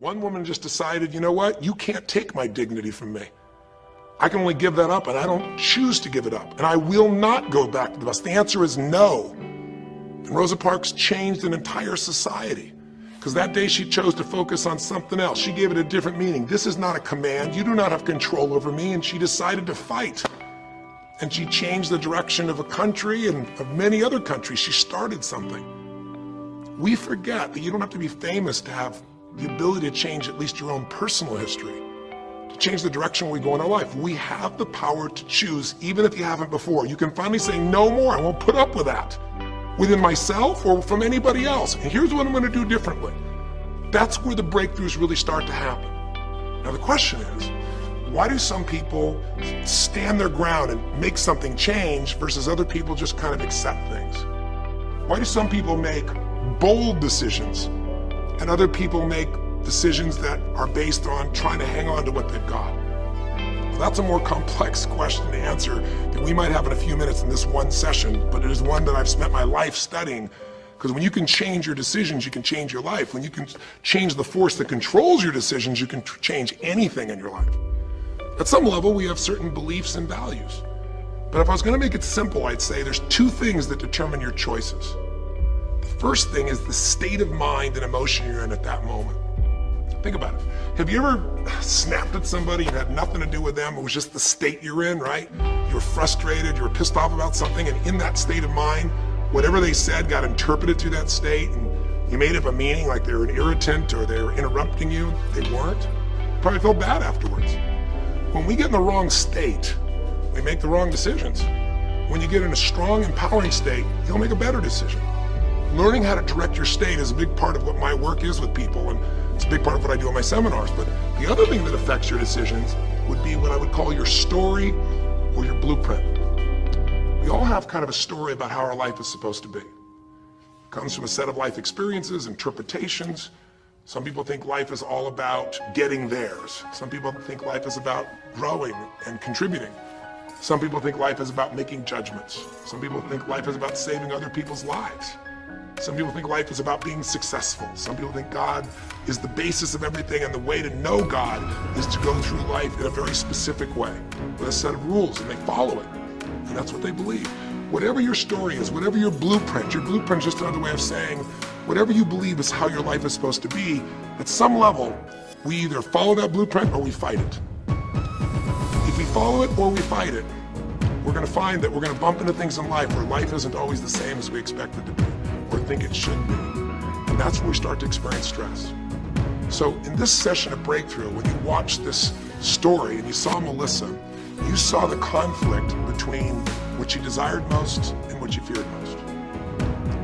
One woman just decided, you know what? You can't take my dignity from me. I can only give that up, and I don't choose to give it up. And I will not go back to the bus. The answer is no. And Rosa Parks changed an entire society because that day she chose to focus on something else. She gave it a different meaning. This is not a command. You do not have control over me. And she decided to fight. And she changed the direction of a country and of many other countries. She started something. We forget that you don't have to be famous to have the ability to change at least your own personal history, to change the direction we go in our life. We have the power to choose, even if you haven't before. You can finally say, no more, I won't put up with that, within myself or from anybody else. And here's what I'm going to do differently. That's where the breakthroughs really start to happen. Now the question is, why do some people stand their ground and make something change versus other people just kind of accept things? Why do some people make bold decisions and other people make decisions that are based on trying to hang on to what they've got? Well, that's a more complex question to answer that we might have in a few minutes in this one session, but it is one that I've spent my life studying, because when you can change your decisions, you can change your life. When you can change the force that controls your decisions, you can change anything in your life. At some level, we have certain beliefs and values. But if I was going to make it simple, I'd say there's two things that determine your choices. First thing is the state of mind and emotion you're in at that moment. Think about it. Have you ever snapped at somebody and had nothing to do with them? It was just the state you're in, right? You were frustrated, you were pissed off about something, and in that state of mind, whatever they said got interpreted through that state, and you made up a meaning like they were an irritant or they were interrupting you. They weren't. You probably felt bad afterwards. When we get in the wrong state, we make the wrong decisions. When you get in a strong, empowering state, you'll make a better decision. Learning how to direct your state is a big part of what my work is with people, and it's a big part of what I do in my seminars. But the other thing that affects your decisions would be what I would call your story or your blueprint. We all have kind of a story about how our life is supposed to be. It comes from a set of life experiences, interpretations. Some people think life is all about getting theirs. Some people think life is about growing and contributing. Some people think life is about making judgments. Some people think life is about saving other people's lives. Some people think life is about being successful. Some people think God is the basis of everything, and the way to know God is to go through life in a very specific way with a set of rules, and they follow it. And that's what they believe. Whatever your story is, whatever your blueprint is just another way of saying whatever you believe is how your life is supposed to be, at some level, we either follow that blueprint or we fight it. If we follow it or we fight it, we're going to find that we're going to bump into things in life where life isn't always the same as we expect it to be, or think it should be. And that's when we start to experience stress. So in this session of Breakthrough, when you watch this story and you saw Melissa, you saw the conflict between what you desired most and what you feared most.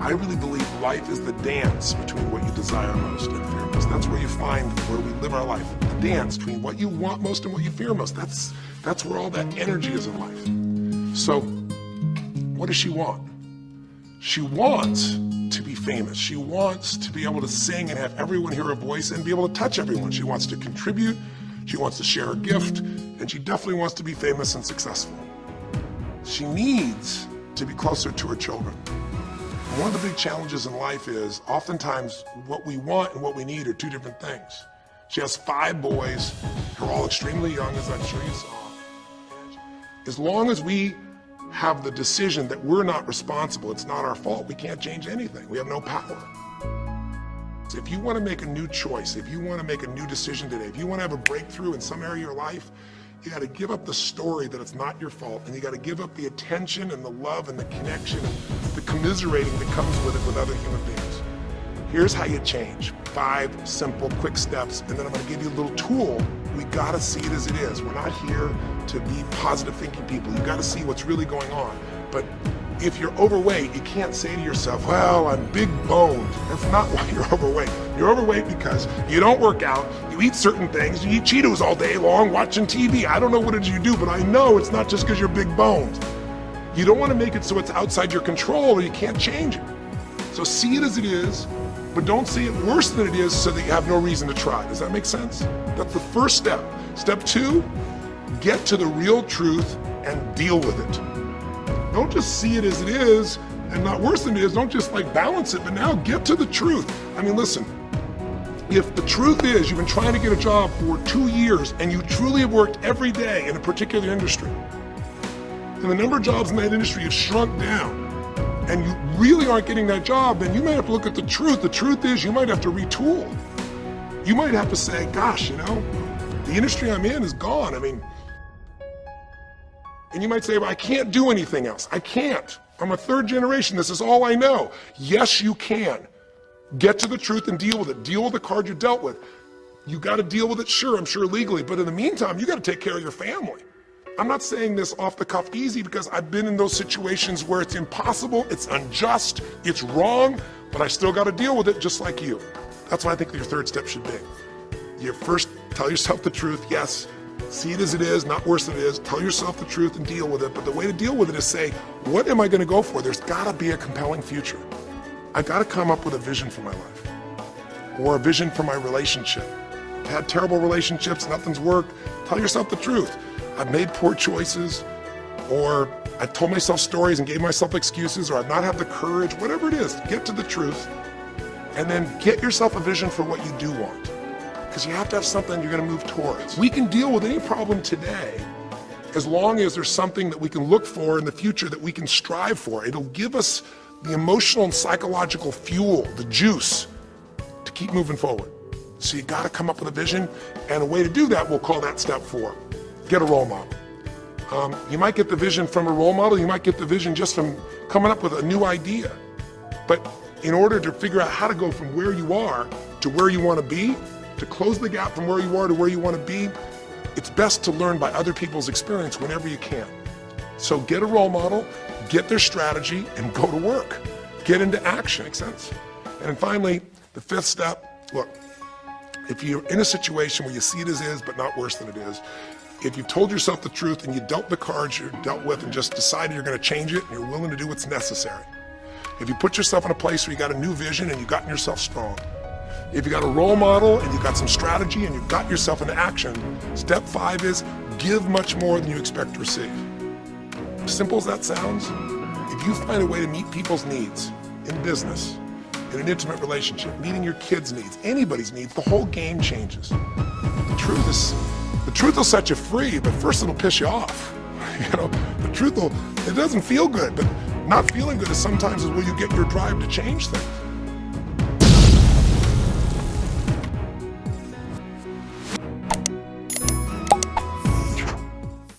I really believe life is the dance between what you desire most and fear most. That's where you find where we live our life. The dance between what you want most and what you fear most. That's where all that energy is in life. So what does she want? She wants to be famous. She wants to be able to sing and have everyone hear her voice and be able to touch everyone. She wants to contribute. She wants to share her gift. And she definitely wants to be famous and successful. She needs to be closer to her children. And one of the big challenges in life is oftentimes what we want and what we need are two different things. She has 5 boys who are all extremely young, as I'm sure you saw. As long as we have the decision that we're not responsible, it's not our fault, we can't change anything. We have no power. So if you want to make a new choice, if you want to make a new decision today, if you want to have a breakthrough in some area of your life, you got to give up the story that it's not your fault, and you got to give up the attention and the love and the connection and the commiserating that comes with it with other human beings. Here's how you change. 5 simple, quick steps, and then I'm going to give you a little tool. We got to see it as it is. We're not here to be positive thinking people. You got to see what's really going on. But if you're overweight, you can't say to yourself, well, I'm big boned. That's not why you're overweight. You're overweight because you don't work out, you eat certain things, you eat Cheetos all day long, watching TV. I don't know what it is you do, but I know it's not just because you're big boned. You don't want to make it so it's outside your control or you can't change it. So see it as it is, but don't see it worse than it is so that you have no reason to try. Does that make sense? That's the first step. Step 2, get to the real truth and deal with it. Don't just see it as it is and not worse than it is. Don't just like balance it, but now get to the truth. I mean, listen, If the truth is you've been trying to get a job for 2 years and you truly have worked every day in a particular industry, and the number of jobs in that industry has shrunk down, and you really aren't getting that job, then you might have to look at the truth. The truth is you might have to retool. You might have to say, gosh, the industry I'm in is gone. And you might say, well, I can't do anything else. I can't. I'm a third generation. This is all I know. Yes, you can. Get to the truth and deal with it. Deal with the card you're dealt with. You got to deal with it, sure, I'm sure legally, but in the meantime, you got to take care of your family. I'm not saying this off the cuff easy because I've been in those situations where it's impossible, it's unjust, it's wrong, but I still got to deal with it just like you. That's what I think your third step should be. You first tell yourself the truth, yes, see it as it is, not worse than it is, tell yourself the truth and deal with it, but the way to deal with it is say, what am I going to go for? There's got to be a compelling future. I've got to come up with a vision for my life or a vision for my relationship. I've had terrible relationships, nothing's worked. Tell yourself the truth. I've made poor choices, or I've told myself stories and gave myself excuses, or I've not had the courage, whatever it is, get to the truth and then get yourself a vision for what you do want. Because you have to have something you're going to move towards. We can deal with any problem today as long as there's something that we can look for in the future that we can strive for. It'll give us the emotional and psychological fuel, the juice, to keep moving forward. So you got to come up with a vision, and a way to do that, we'll call that step 4. Get a role model. You might get the vision from a role model, you might get the vision just from coming up with a new idea. But in order to figure out how to go from where you are to where you want to be, to close the gap from where you are to where you want to be, it's best to learn by other people's experience whenever you can. So get a role model, get their strategy, and go to work. Get into action, makes sense? And finally, the 5th step, look, if you're in a situation where you see it as is, but not worse than it is, if you've told yourself the truth and you dealt the cards you're dealt with and just decided you're going to change it and you're willing to do what's necessary, if you put yourself in a place where you got a new vision and you've gotten yourself strong, if you got a role model and you've got some strategy and you've got yourself into action, step 5 is give much more than you expect to receive. As simple as that sounds, if you find a way to meet people's needs in business, in an intimate relationship, meeting your kids' needs, anybody's needs, the whole game changes. The truth will set you free, but first it'll piss you off. It doesn't feel good, but not feeling good is sometimes where you get your drive to change things.